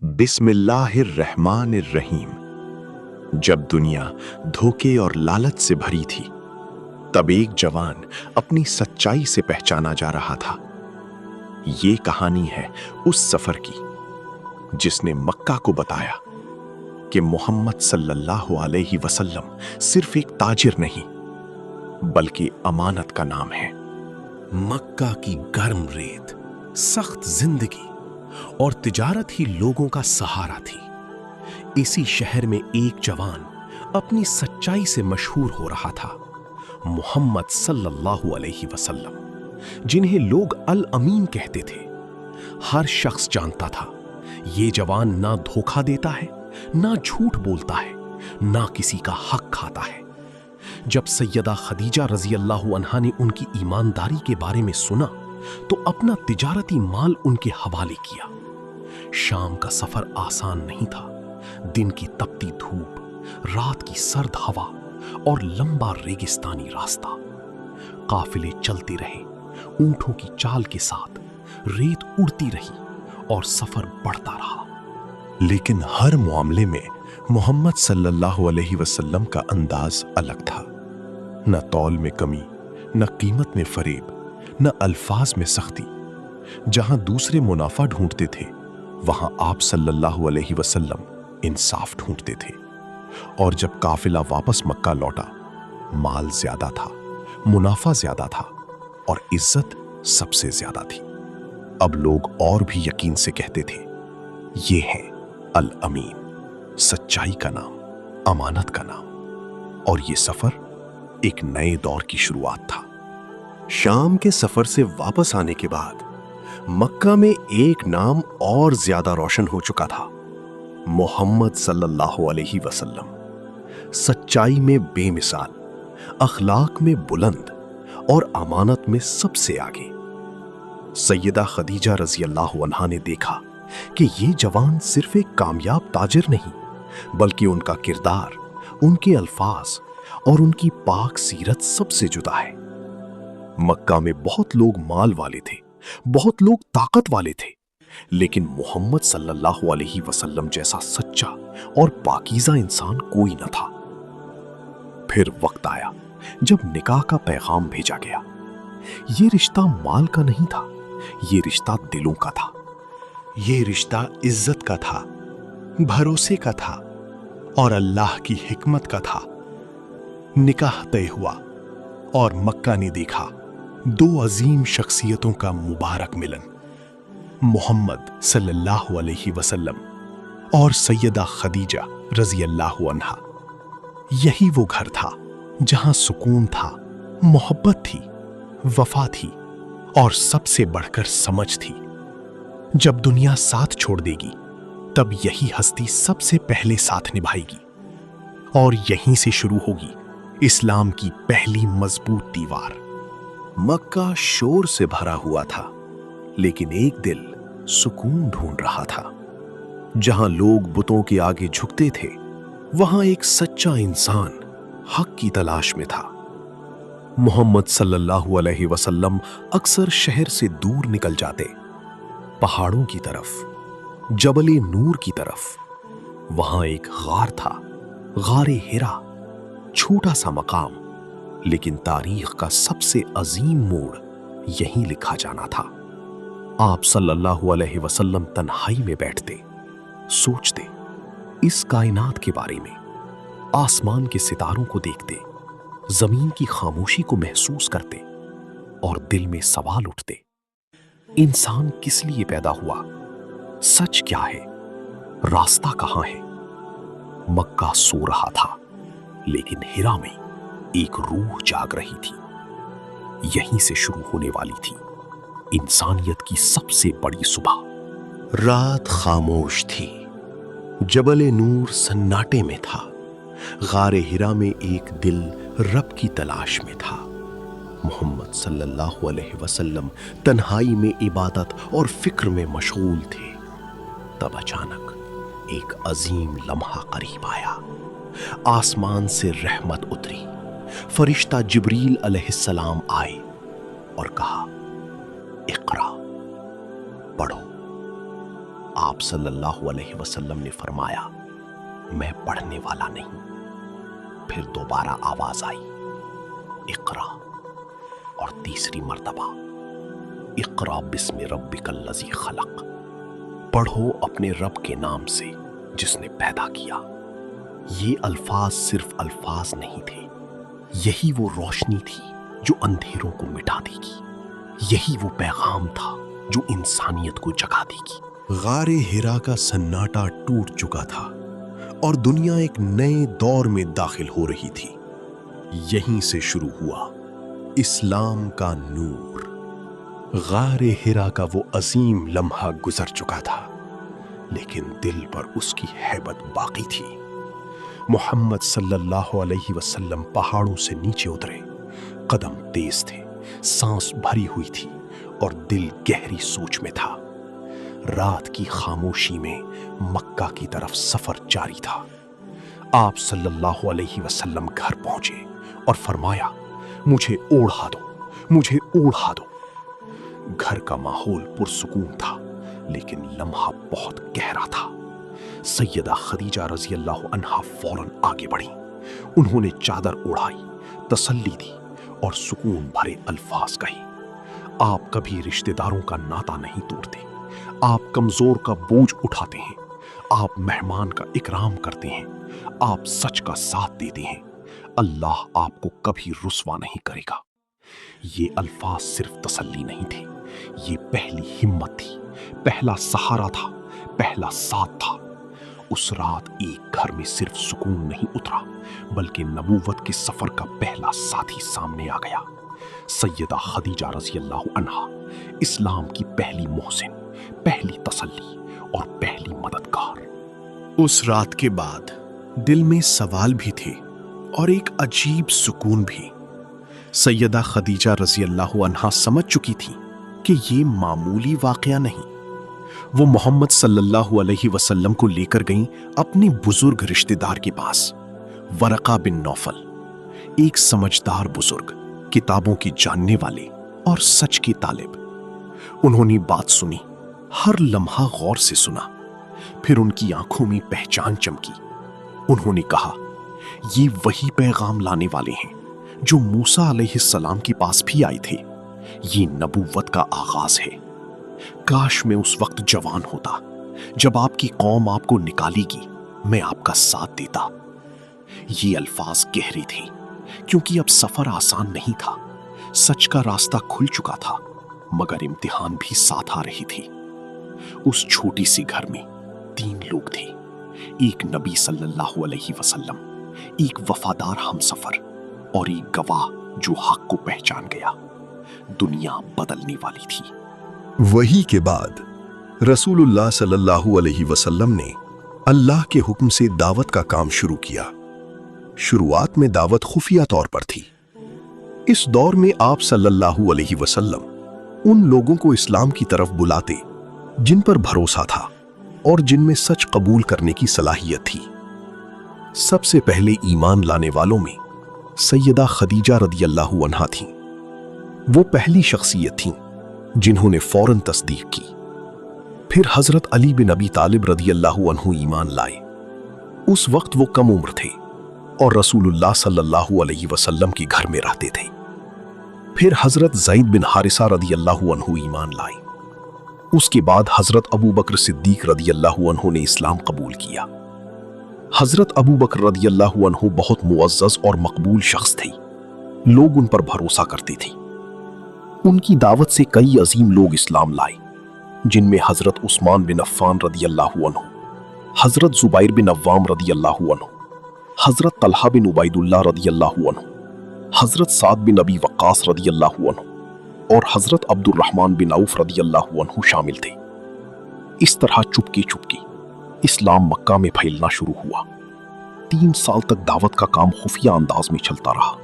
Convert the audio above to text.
बिस्मिल्लाहिर्रहमानिर्रहीम। जब दुनिया धोखे और लालच से भरी थी, तब एक जवान अपनी सच्चाई से पहचाना जा रहा था। ये कहानी है उस सफर की जिसने मक्का को बताया कि मोहम्मद सल्लल्लाहु अलैहि वसल्लम सिर्फ एक ताजिर नहीं, बल्कि अमानत का नाम है। मक्का की गर्म रेत, सख्त जिंदगी और तिजारत ही लोगों का सहारा थी। इसी शहर में एक जवान अपनी सच्चाई से मशहूर हो रहा था, मोहम्मद सल्लल्लाहु अलैहि वसल्लम, जिन्हें लोग अल अमीन कहते थे। हर शख्स जानता था ये जवान ना धोखा देता है, ना झूठ बोलता है, ना किसी का हक खाता है। जब सैयदा खदीजा रजी अल्लाह अन्हा ने उनकी ईमानदारी के बारे में सुना तो अपना तिजारती माल उनके हवाले किया। शाम का सफर आसान नहीं था। दिन की तपती धूप, रात की सर्द हवा और लंबा रेगिस्तानी रास्ता। काफिले चलते रहे, ऊंटों की चाल के साथ रेत उड़ती रही और सफर बढ़ता रहा। लेकिन हर मामले में मोहम्मद सल्लल्लाहु अलैहि वसल्लम का अंदाज अलग था। न तौल में कमी, न कीमत में फरेब, न अल्फाज में सख्ती। जहां दूसरे मुनाफा ढूंढते थे, वहां आप सल्लल्लाहु अलैहि वसल्लम इंसाफ ढूंढते थे। और जब काफिला वापस मक्का लौटा, माल ज्यादा था, मुनाफा ज्यादा था और इज्जत सबसे ज्यादा थी। अब लोग और भी यकीन से कहते थे, ये है अल अमीन, सच्चाई का नाम, अमानत का नाम। और ये सफर एक नए दौर की शुरुआत था। शाम के सफर से वापस आने के बाद मक्का में एक नाम और ज्यादा रोशन हो चुका था, मोहम्मद सल्लल्लाहु अलैहि वसल्लम। सच्चाई में बेमिसाल, अखलाक में बुलंद और अमानत में सबसे आगे। सैयदा खदीजा रजी अल्लाह अन्हा ने देखा कि ये जवान सिर्फ एक कामयाब ताजिर नहीं, बल्कि उनका किरदार, उनके अल्फाज और उनकी पाक सीरत सबसे जुदा है। मक्का में बहुत लोग माल वाले थे, बहुत लोग ताकत वाले थे, लेकिन मोहम्मद सल्लल्लाहु अलैहि वसल्लम जैसा सच्चा और पाकीज़ा इंसान कोई न था। फिर वक्त आया जब निकाह का पैगाम भेजा गया। ये रिश्ता माल का नहीं था, ये रिश्ता दिलों का था। ये रिश्ता इज्जत का था, भरोसे का था और अल्लाह की हिकमत का था। निकाह तय हुआ और मक्का ने देखा दो अजीम शख्सियतों का मुबारक मिलन, मोहम्मद सल्लल्लाहु अलैहि वसल्लम और सैयदा खदीजा रजी अल्लाह अन्हा। यही वो घर था जहां सुकून था, मोहब्बत थी, वफा थी और सबसे बढ़कर समझ थी। जब दुनिया साथ छोड़ देगी, तब यही हस्ती सबसे पहले साथ निभाएगी और यहीं से शुरू होगी इस्लाम की पहली मजबूत दीवार। मक्का शोर से भरा हुआ था, लेकिन एक दिल सुकून ढूंढ रहा था। जहां लोग बुतों के आगे झुकते थे, वहां एक सच्चा इंसान हक की तलाश में था। मोहम्मद सल्लल्लाहु अलैहि वसल्लम अक्सर शहर से दूर निकल जाते, पहाड़ों की तरफ, जबले नूर की तरफ। वहां एक गार था, गारे हिरा, छोटा सा मकाम, लेकिन तारीख का सबसे अजीम मोड़ यहीं लिखा जाना था। आप सल्लल्लाहु अलैहि वसल्लम तन्हाई में बैठते, सोचते इस कायनात के बारे में, आसमान के सितारों को देखते, जमीन की खामोशी को महसूस करते और दिल में सवाल उठते, इंसान किस लिए पैदा हुआ, सच क्या है, रास्ता कहां है। मक्का सो रहा था, लेकिन हिरा में एक रूह जाग रही थी। यहीं से शुरू होने वाली थी इंसानियत की सबसे बड़ी सुबह। रात खामोश थी, जबले नूर सन्नाटे में था, गारे हिरा में एक दिल रब की तलाश में था। मोहम्मद सल्लल्लाहु अलैहि वसल्लम तन्हाई में इबादत और फिक्र में मशगूल थे। तब अचानक एक अजीम लम्हा करीब आया। आसमान से रहमत उतरी। फरिश्ता जिब्रील अलैहिस्सलाम आए और कहा, इक़रा, पढ़ो। आप सल्लल्लाहु अलैहि वसल्लम ने फरमाया, मैं पढ़ने वाला नहीं। फिर दोबारा आवाज आई, इक़रा, और तीसरी मर्तबा, इक़रा बिस्मि रब्बिकल लज़ी खलक, पढ़ो अपने रब के नाम से जिसने पैदा किया। ये अल्फाज सिर्फ अल्फाज नहीं थे, यही वो रोशनी थी जो अंधेरों को मिटा देगी। यही वो पैगाम था जो इंसानियत को जगा देगी। गारे हिरा का सन्नाटा टूट चुका था और दुनिया एक नए दौर में दाखिल हो रही थी। यहीं से शुरू हुआ इस्लाम का नूर। गारे हिरा का वो अजीम लम्हा गुजर चुका था, लेकिन दिल पर उसकी हैबत बाकी थी। मोहम्मद सल्लल्लाहु अलैहि वसल्लम पहाड़ों से नीचे उतरे। कदम तेज थे, सांस भरी हुई थी और दिल गहरी सोच में था। रात की खामोशी में मक्का की तरफ सफर जारी था। आप सल्लल्लाहु अलैहि वसल्लम घर पहुंचे और फरमाया, मुझे ओढ़ा दो, मुझे ओढ़ा दो। घर का माहौल पुरसुकून था, लेकिन लम्हा बहुत गहरा था। सैयदा खदीजा रज़ी अल्लाह अन्हा फौरन आगे बढ़ी। उन्होंने चादर ओढ़ाई, तसल्ली दी और सुकून भरे अल्फाज कहे। आप कभी रिश्तेदारों का नाता नहीं तोड़ते, आप कमजोर का बोझ उठाते हैं, आप मेहमान का इकराम करते हैं, आप सच का साथ देते हैं। अल्लाह आपको कभी रुस्वा नहीं करेगा। ये अल्फाज सिर्फ तसल्ली नहीं थे, ये पहली हिम्मत थी, पहला सहारा था, पहला साथ था। उस रात एक घर में सिर्फ सुकून नहीं उतरा, बल्कि नबूवत के सफर का पहला साथी सामने आ गया। सैयदा खदीजा रज़ी अल्लाह अन्हा, इस्लाम की पहली मोहसिन, पहली तसल्ली और पहली मददगार। उस रात के बाद दिल में सवाल भी थे और एक अजीब सुकून भी। सैयदा खदीजा रज़ी अल्लाह अन्हा समझ चुकी थी कि ये मामूली वाकया नहीं। वो मोहम्मद सल्लल्लाहु अलैहि वसल्लम को लेकर गईं अपने बुजुर्ग रिश्तेदार के पास, वरका बिन नौफल, एक समझदार बुजुर्ग, किताबों की जानने वाले और सच के तालिब। उन्होंने बात सुनी, हर लम्हा गौर से सुना। फिर उनकी आंखों में पहचान चमकी। उन्होंने कहा, ये वही पैगाम लाने वाले हैं जो मूसा अलैहिस्सलाम के पास भी आए थे। ये नबूवत का आगाज है। काश मैं उस वक्त जवान होता जब आपकी कौम आपको निकालेगी, मैं आपका साथ देता। ये अल्फाज गहरे थे क्योंकि अब सफर आसान नहीं था। सच का रास्ता खुल चुका था, मगर इम्तिहान भी साथ आ रही थी। उस छोटी सी घर में 3 लोग थे, एक नबी सल्लल्लाहु अलैहि वसल्लम, एक वफादार हमसफर और एक गवाह जो हक को पहचान गया। दुनिया बदलने वाली थी। वही के बाद रसूलुल्लाह सल्लल्लाहु अलैहि वसल्लम ने अल्लाह के हुक्म से दावत का काम शुरू किया। शुरुआत में दावत खुफिया तौर पर थी। इस दौर में आप सल्लल्लाहु अलैहि वसल्लम उन लोगों को इस्लाम की तरफ बुलाते जिन पर भरोसा था और जिनमें सच कबूल करने की सलाहियत थी। सबसे पहले ईमान लाने वालों में सैयदा खदीजा रदियल्लाहु अन्हा थीं। वो पहली शख्सियत थीं जिन्होंने फौरन तस्दीक की। फिर हजरत अली बिन अबी तालिब रदियल्लाहु अन्हु ईमान लाए। उस वक्त वो कम उम्र थे और रसूलुल्लाह सल्लल्लाहु अलैहि वसल्लम के घर में रहते थे। फिर हजरत ज़ैद बिन हारिसा रदियल्लाहु अन्हु ईमान लाए। उसके बाद हजरत अबू बकर सिद्दीक रदियल्लाहु अन्हु ने इस्लाम कबूल किया। हजरत अबू बकर रदियल्लाहु अन्हु बहुत मुअज़्ज़ज़ और मकबूल शख्स थे। लोग उन पर भरोसा करते थे। उनकी दावत से कई अजीम लोग इस्लाम लाए, जिनमें हजरत उस्मान बिन अफ़्फ़ान रदियल्लाहु अन्हु, हजरत ज़ुबैर बिन अव्वाम रदियल्लाहु अन्हु, हजरत तलहा बिन उबैदुल्लाह रदियल्लाहु अन्हु, हजरत साद बिन अबी वक्कास रदियल्लाहु अन्हु और हजरत अब्दुर्रहमान बिन औफ रदियल्लाहु अन्हु शामिल थे। इस तरह चुपके चुपके इस्लाम मक्का में फैलना शुरू हुआ। 3 साल तक दावत का काम खुफिया अंदाज में चलता रहा।